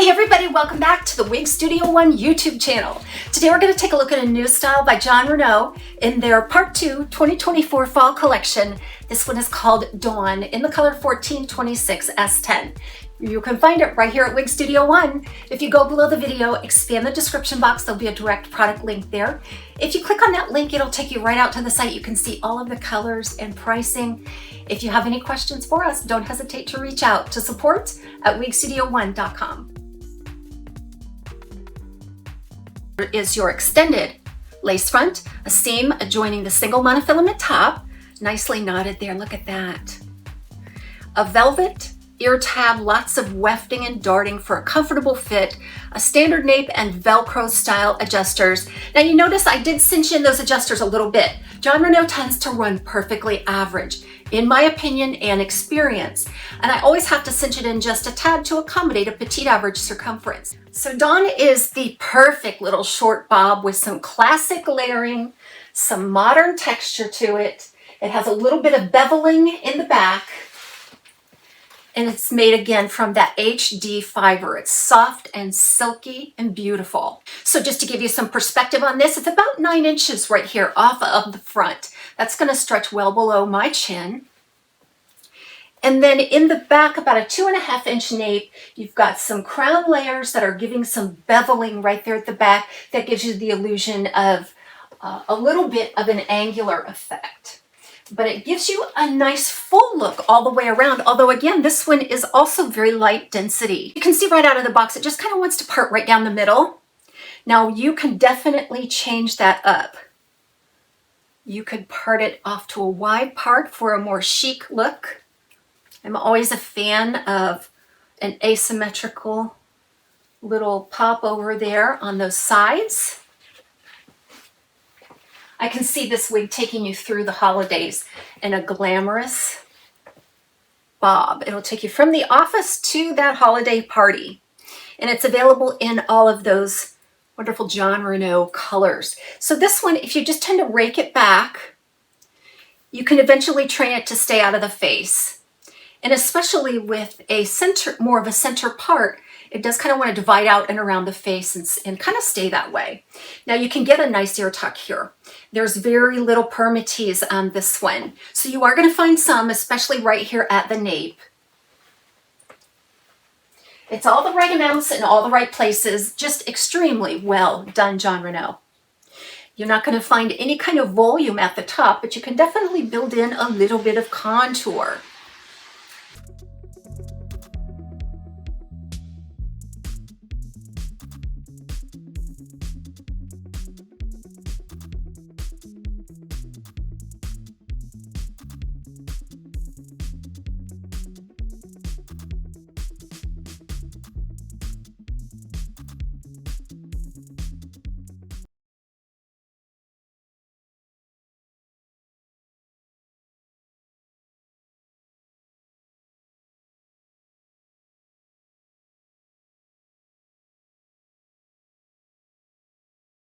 Hey everybody, welcome back to the Wig Studio One YouTube channel. Today we're going to take a look at a new style by Jon Renau in their Part 2 2024 Fall Collection. This one is called Dawn in the color 1426 S10. You can find it right here at Wig Studio One. If you go below the video, expand the description box, there'll be a direct product link there. If you click on that link, it'll take you right out to the site. You can see all of the colors and pricing. If you have any questions for us, don't hesitate to reach out to support@wigstudio1.com. Is your extended lace front, a seam adjoining the single monofilament top, nicely knotted there, look at that. A velvet ear tab, lots of wefting and darting for a comfortable fit, a standard nape and Velcro style adjusters. Now you notice I did cinch in those adjusters a little bit. Jon Renau tends to run perfectly average, in my opinion and experience. And I always have to cinch it in just a tad to accommodate a petite average circumference. So Dawn is the perfect little short bob with some classic layering, some modern texture to it. It has a little bit of beveling in the back. And it's made again from that HD fiber. It's soft and silky and beautiful. So just to give you some perspective on this, it's about 9 inches right here off of the front. That's gonna stretch well below my chin. And then in the back, about a 2.5 inch nape, you've got some crown layers that are giving some beveling right there at the back. That gives you the illusion of a little bit of an angular effect. But it gives you a nice full look all the way around. Although again, this one is also very light density. You can see right out of the box, it just kind of wants to part right down the middle. Now you can definitely change that up. You could part it off to a wide part for a more chic look. I'm always a fan of an asymmetrical little pop over there on those sides. I can see this wig taking you through the holidays in a glamorous bob. It'll take you from the office to that holiday party. And it's available in all of those wonderful Jon Renau colors. So this one, if you just tend to rake it back, you can eventually train it to stay out of the face. And especially with a center, more of a center part, it does kind of want to divide out and around the face and kind of stay that way. Now you can get a nice ear tuck here. There's very little permatease on this one. So you are going to find some, especially right here at the nape. It's all the right amounts in all the right places. Just extremely well done, Jon Renau. You're not going to find any kind of volume at the top, but you can definitely build in a little bit of contour.